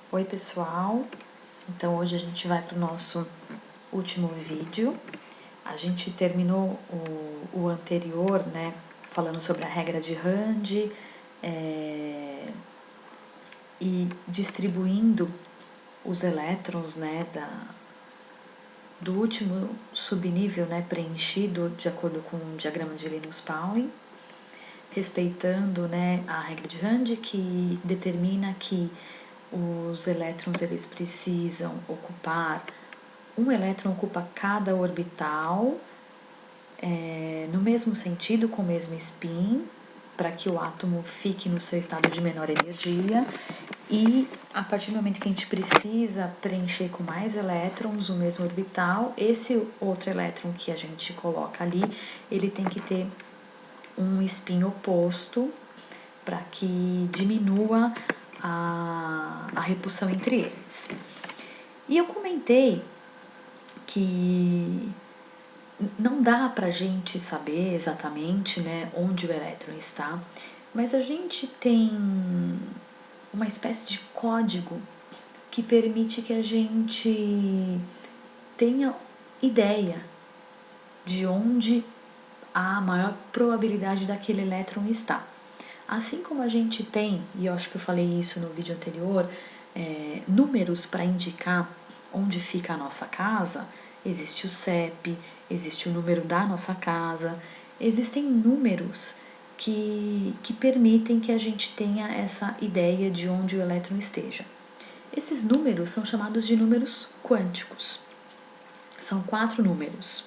Oi pessoal, então hoje a gente vai para o nosso último vídeo. A gente terminou o anterior, né, falando sobre a regra de Rand e distribuindo os elétrons, né, do último subnível, né, preenchido de acordo com o diagrama de Linus-Pauling, respeitando, né, a regra de Rand, que determina que os elétrons eles precisam ocupar, um elétron ocupa cada orbital no mesmo sentido, com o mesmo spin, para que o átomo fique no seu estado de menor energia, e a partir do momento que a gente precisa preencher com mais elétrons o mesmo orbital, esse outro elétron que a gente coloca ali, ele tem que ter um spin oposto para que diminua a repulsão entre eles. E eu comentei que não dá para a gente saber exatamente, né, onde o elétron está, mas a gente tem uma espécie de código que permite que a gente tenha ideia de onde a maior probabilidade daquele elétron estar. Assim como a gente tem, e eu acho que eu falei isso no vídeo anterior, números para indicar onde fica a nossa casa, existe o CEP, existe o número da nossa casa, existem números que permitem que a gente tenha essa ideia de onde o elétron esteja. Esses números são chamados de números quânticos. São 4 números.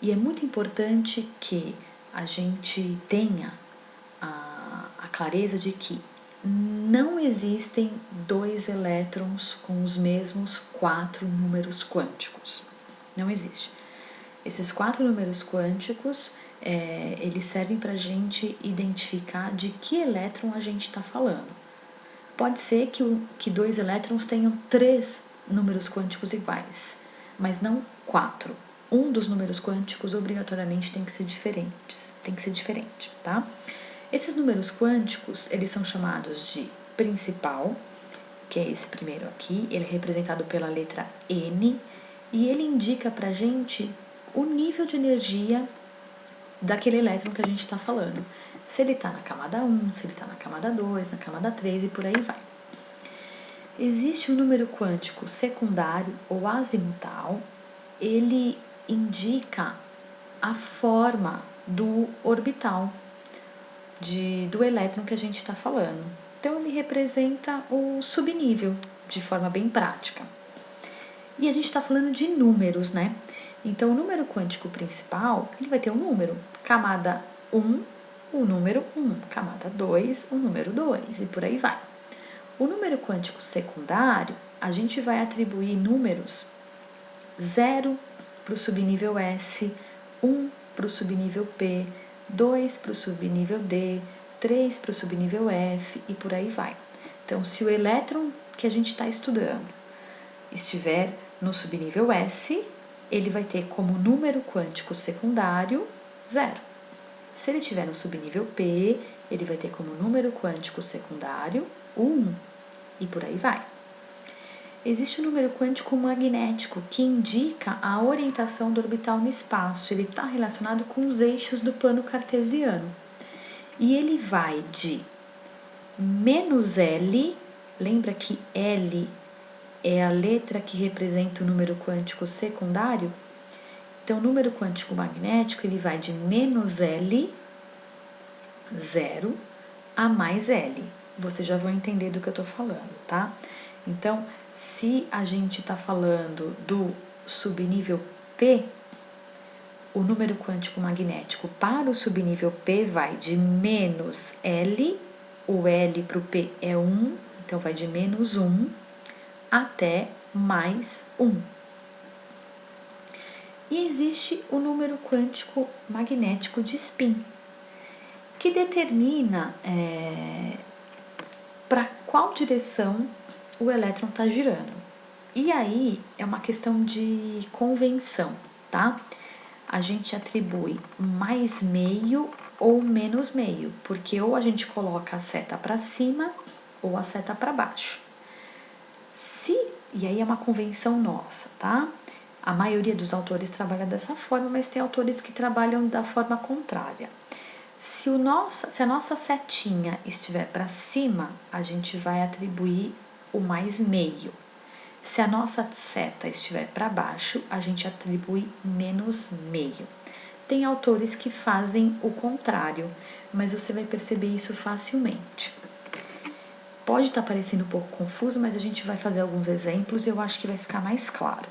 E é muito importante que a gente tenha a clareza de que não existem 2 elétrons com os mesmos 4 números quânticos. Não existe. Esses 4 números quânticos, eles servem para a gente identificar de que elétron a gente está falando. Pode ser que 2 elétrons tenham 3 números quânticos iguais, mas não 4. Um dos números quânticos obrigatoriamente tem que ser diferente, tá? Esses números quânticos, eles são chamados de principal, que é esse primeiro aqui, ele é representado pela letra N, e ele indica pra gente o nível de energia daquele elétron que a gente está falando. Se ele está na camada 1, se ele está na camada 2, na camada 3 e por aí vai. Existe um número quântico secundário ou azimutal, ele indica a forma do orbital do elétron que a gente está falando. Então, ele representa o subnível, de forma bem prática. E a gente está falando de números, né? Então, o número quântico principal, ele vai ter um número. Camada 1, o número 1. Camada 2, o número 2. E por aí vai. O número quântico secundário, a gente vai atribuir números 0 para o subnível S, 1 para o subnível P, 2 para o subnível D, 3 para o subnível F e por aí vai. Então, se o elétron que a gente está estudando estiver no subnível S, ele vai ter como número quântico secundário 0. Se ele estiver no subnível P, ele vai ter como número quântico secundário 1 e por aí vai. Existe o número quântico magnético, que indica a orientação do orbital no espaço. Ele está relacionado com os eixos do plano cartesiano. E ele vai de menos L, lembra que L é a letra que representa o número quântico secundário? Então, o número quântico magnético, ele vai de menos L, 0, a mais L. Vocês já vão entender do que eu estou falando, tá? Então, se a gente está falando do subnível P, o número quântico magnético para o subnível P vai de menos L, o L para o P é 1, então vai de menos 1 até mais 1. E existe o número quântico magnético de spin, que determina para qual direção o elétron está girando. E aí é uma questão de convenção, tá? A gente atribui mais meio ou menos meio, porque ou a gente coloca a seta para cima ou a seta para baixo. E aí é uma convenção nossa, tá? A maioria dos autores trabalha dessa forma, mas tem autores que trabalham da forma contrária. Se a nossa setinha estiver para cima, a gente vai atribuir o mais meio. Se a nossa seta estiver para baixo, a gente atribui menos meio. Tem autores que fazem o contrário, mas você vai perceber isso facilmente. Pode estar parecendo um pouco confuso, mas a gente vai fazer alguns exemplos e eu acho que vai ficar mais claro.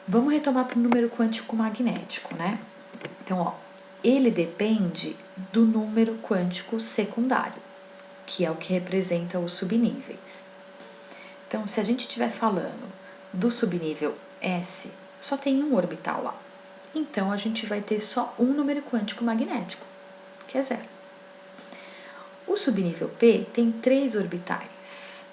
Vamos retomar para o número quântico magnético, né? Então, ó, ele depende do número quântico secundário, que é o que representa os subníveis. Então, se a gente estiver falando do subnível S, só tem um orbital lá. Então, a gente vai ter só um número quântico magnético, que é 0. O subnível P tem 3 orbitais.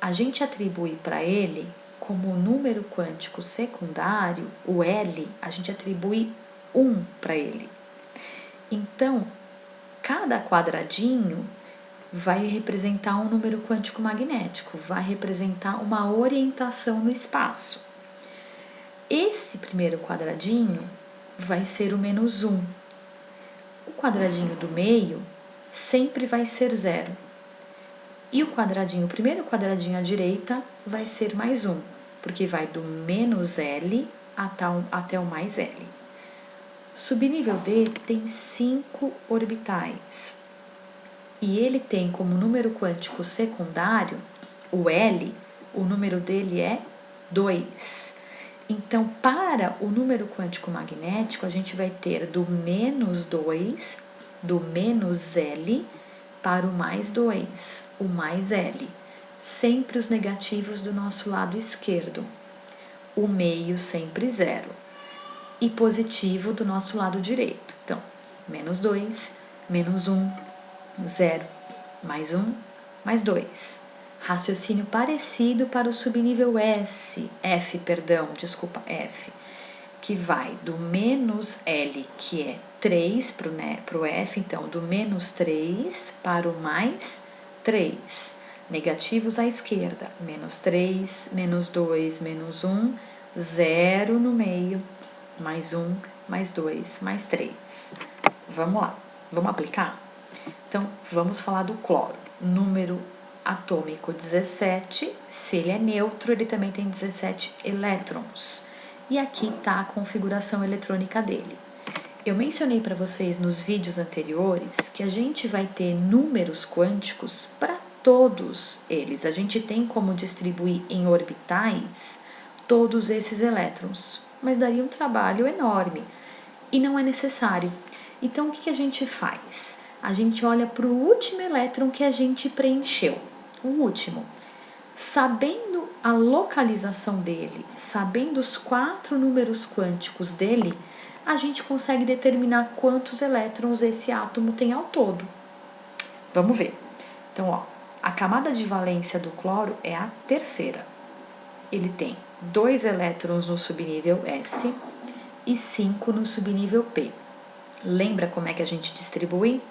A gente atribui para ele, como número quântico secundário, o L, a gente atribui 1 para ele. Então, cada quadradinho vai representar um número quântico magnético, vai representar uma orientação no espaço. Esse primeiro quadradinho vai ser o -1. O quadradinho do meio sempre vai ser 0. E o primeiro quadradinho à direita vai ser +1, porque vai do -L até o mais L. Subnível D tem 5 orbitais. E ele tem como número quântico secundário, o L, o número dele é 2. Então, para o número quântico magnético, a gente vai ter do -2, do -L, para o +2, o mais L. Sempre os negativos do nosso lado esquerdo. O meio sempre 0. E positivo do nosso lado direito. Então, -2, -1, 0, +1, +2. Raciocínio parecido para o subnível F, que vai do -L, que é 3 para o F, então do -3 para o +3. Negativos à esquerda, -3, -2, -1, 0 no meio, +1, +2, +3. Vamos lá, vamos aplicar? Então, vamos falar do cloro. Número atômico 17, se ele é neutro, ele também tem 17 elétrons. E aqui está a configuração eletrônica dele. Eu mencionei para vocês nos vídeos anteriores que a gente vai ter números quânticos para todos eles. A gente tem como distribuir em orbitais todos esses elétrons, mas daria um trabalho enorme e não é necessário. Então, o que a gente faz? A gente olha para o último elétron que a gente preencheu, o último. Sabendo a localização dele, sabendo os 4 números quânticos dele, a gente consegue determinar quantos elétrons esse átomo tem ao todo. Vamos ver. Então, ó, a camada de valência do cloro é a terceira. Ele tem 2 elétrons no subnível S e 5 no subnível P. Lembra como é que a gente distribui?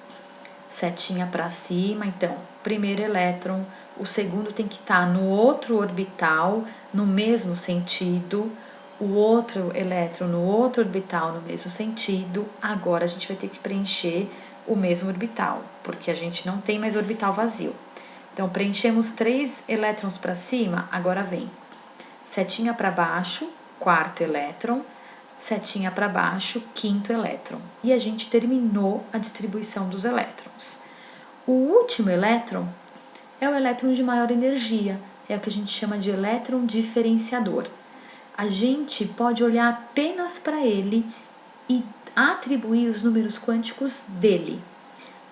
Setinha para cima, então, primeiro elétron, o segundo tem que estar no outro orbital, no mesmo sentido, o outro elétron no outro orbital, no mesmo sentido. Agora a gente vai ter que preencher o mesmo orbital, porque a gente não tem mais orbital vazio. Então, preenchemos 3 elétrons para cima, agora vem setinha para baixo, quarto elétron, setinha para baixo, quinto elétron. E a gente terminou a distribuição dos elétrons. O último elétron é o elétron de maior energia, é o que a gente chama de elétron diferenciador. A gente pode olhar apenas para ele e atribuir os números quânticos dele.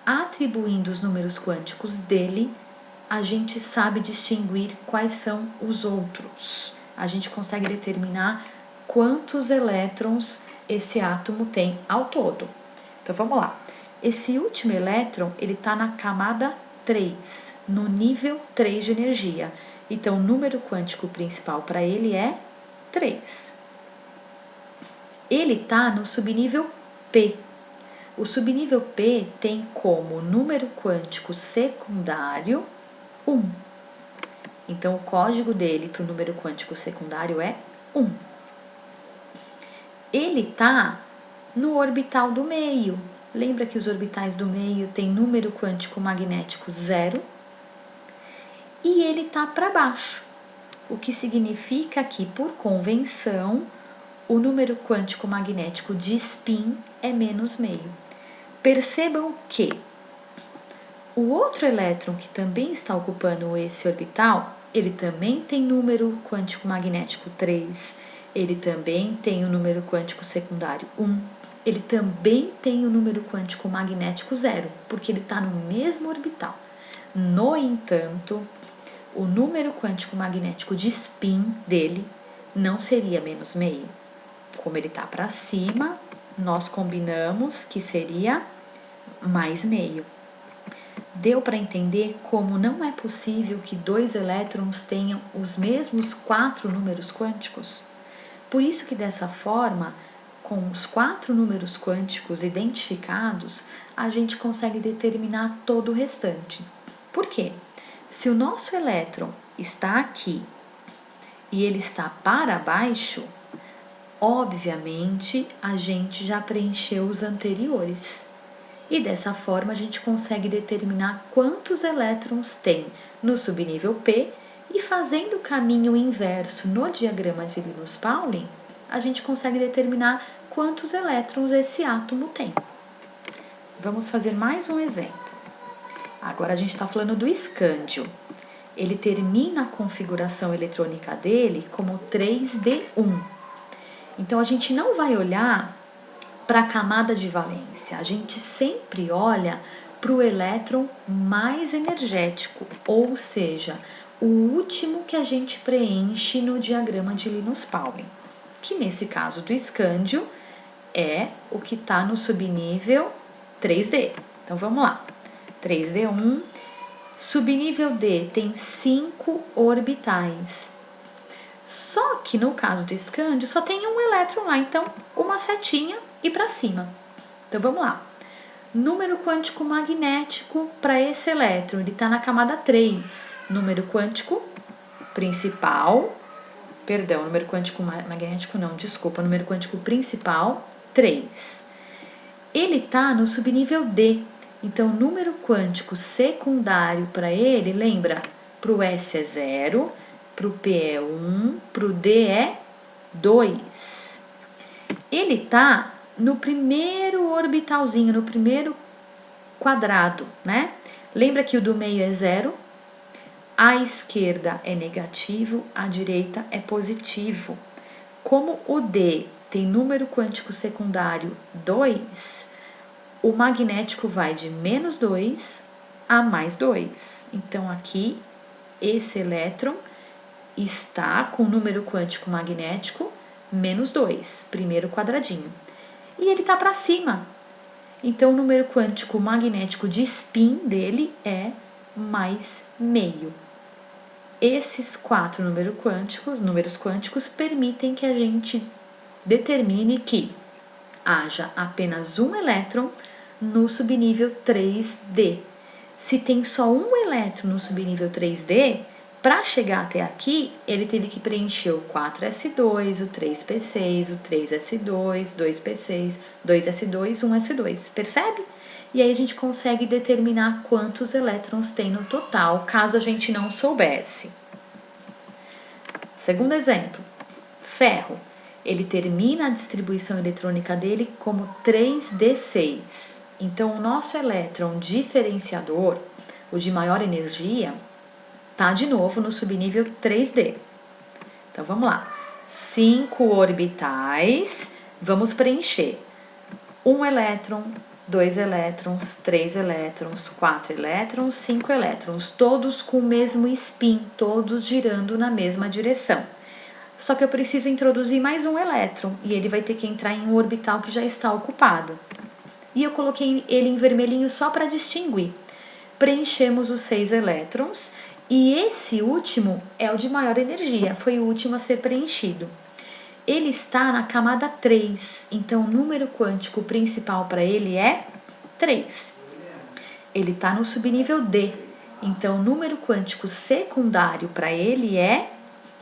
Atribuindo os números quânticos dele, a gente sabe distinguir quais são os outros. A gente consegue determinar quantos elétrons esse átomo tem ao todo. Então, vamos lá. Esse último elétron, ele está na camada 3, no nível 3 de energia. Então, o número quântico principal para ele é 3. Ele está no subnível P. O subnível P tem como número quântico secundário 1. Então, o código dele para o número quântico secundário é 1. Ele está no orbital do meio. Lembra que os orbitais do meio têm número quântico magnético 0? E ele está para baixo, o que significa que, por convenção, o número quântico magnético de spin é menos meio. Percebam que o outro elétron que também está ocupando esse orbital, ele também tem número quântico magnético 3, ele também tem o número quântico secundário 1, ele também tem o número quântico magnético 0, porque ele está no mesmo orbital. No entanto, o número quântico magnético de spin dele não seria menos meio. Como ele está para cima, nós combinamos que seria mais meio. Deu para entender como não é possível que dois elétrons tenham os mesmos 4 números quânticos? Por isso que dessa forma, com os 4 números quânticos identificados, a gente consegue determinar todo o restante. Por quê? Se o nosso elétron está aqui e ele está para baixo, obviamente a gente já preencheu os anteriores. E dessa forma a gente consegue determinar quantos elétrons tem no subnível P e fazendo o caminho inverso no diagrama de Linus-Pauling, a gente consegue determinar quantos elétrons esse átomo tem. Vamos fazer mais um exemplo. Agora a gente está falando do escândio. Ele termina a configuração eletrônica dele como 3D1. Então a gente não vai olhar para a camada de valência, a gente sempre olha para o elétron mais energético, ou seja, o último que a gente preenche no diagrama de Linus-Pauling, que nesse caso do escândio é o que está no subnível 3D. Então vamos lá, 3D1, subnível D tem 5 orbitais. Só que no caso do escândio só tem um elétron lá, então uma setinha e para cima. Então vamos lá. Número quântico magnético para esse elétron, ele está na camada 3. Número quântico principal, perdão, número quântico magnético não, desculpa, número quântico principal 3. Ele está no subnível D. Então, número quântico secundário para ele, lembra? Para o S é 0, para o P é 1, para o D é 2. Ele está no primeiro orbitalzinho, no primeiro quadrado, né? Lembra que o do meio é 0? A esquerda é negativo, a direita é positivo. Como o D tem número quântico secundário 2, o magnético vai de menos 2 a mais 2. Então, aqui, esse elétron está com o número quântico magnético menos 2, primeiro quadradinho. E ele está para cima. Então, o número quântico magnético de spin dele é mais meio. Esses 4 números quânticos permitem que a gente determine que haja apenas um elétron no subnível 3D. Se tem só um elétron no subnível 3D, para chegar até aqui, ele teve que preencher o 4s2, o 3p6, o 3s2, 2p6, 2s2, 1s2. Percebe? E aí a gente consegue determinar quantos elétrons tem no total, caso a gente não soubesse. Segundo exemplo, ferro. Ele termina a distribuição eletrônica dele como 3d6. Então, o nosso elétron diferenciador, o de maior energia, está de novo no subnível 3D. Então, vamos lá. 5 orbitais, vamos preencher. 1 elétron, 2 elétrons, 3 elétrons, 4 elétrons, 5 elétrons, todos com o mesmo spin, todos girando na mesma direção. Só que eu preciso introduzir mais um elétron e ele vai ter que entrar em um orbital que já está ocupado. E eu coloquei ele em vermelhinho só para distinguir. Preenchemos os 6 elétrons e esse último é o de maior energia, foi o último a ser preenchido. Ele está na camada 3, então o número quântico principal para ele é 3. Ele está no subnível D, Então, o número quântico secundário para ele é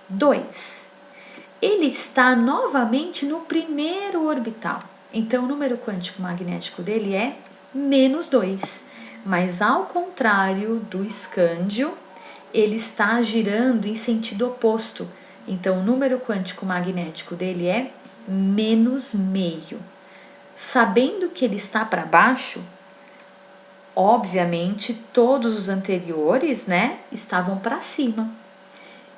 2. Ele está novamente no primeiro orbital. Então, o número quântico magnético dele é menos 2. Mas, ao contrário do escândio, ele está girando em sentido oposto. Então, o número quântico magnético dele é menos meio. Sabendo que ele está para baixo, obviamente, todos os anteriores, né, estavam para cima.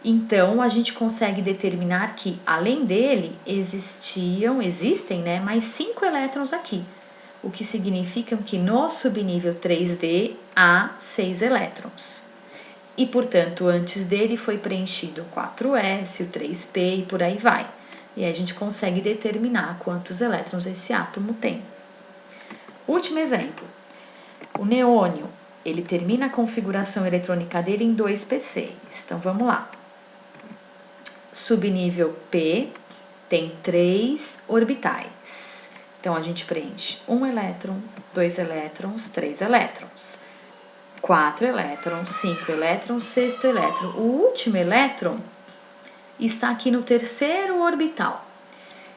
Então, a gente consegue determinar que, além dele, existem, né, mais 5 elétrons aqui, o que significa que no subnível 3D há 6 elétrons. E, portanto, antes dele foi preenchido o 4s, o 3p e por aí vai. E aí a gente consegue determinar quantos elétrons esse átomo tem. Último exemplo. O neônio, ele termina a configuração eletrônica dele em 2p6. Então, vamos lá. Subnível P tem 3 orbitais. Então, a gente preenche 1 elétron, 2 elétrons, 3 elétrons. 4 elétrons, 5 elétrons, 6º elétron. O último elétron está aqui no terceiro orbital.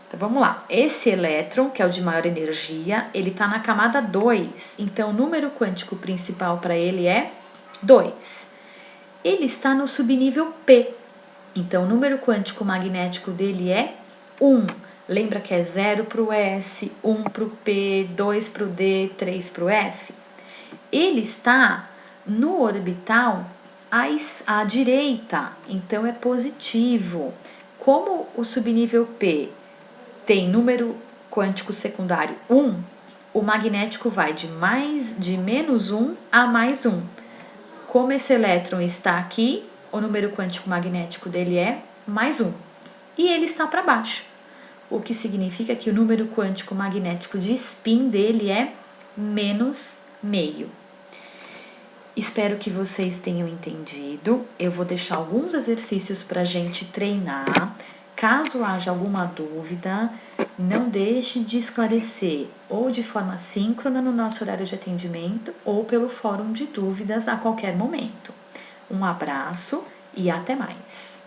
Então, vamos lá. Esse elétron, que é o de maior energia, ele está na camada 2. Então, o número quântico principal para ele é 2. Ele está no subnível P. Então, o número quântico magnético dele é 1. Lembra que é 0 para o S, 1 para o P, 2 para o D, 3 para o F? Ele está no orbital à direita, então é positivo. Como o subnível P tem número quântico secundário 1, o magnético vai de menos 1 a mais 1. Como esse elétron está aqui, o número quântico magnético dele é mais 1. E ele está para baixo, o que significa que o número quântico magnético de spin dele é menos meio. Espero que vocês tenham entendido. Eu vou deixar alguns exercícios para a gente treinar. Caso haja alguma dúvida, não deixe de esclarecer ou de forma síncrona no nosso horário de atendimento ou pelo fórum de dúvidas a qualquer momento. Um abraço e até mais!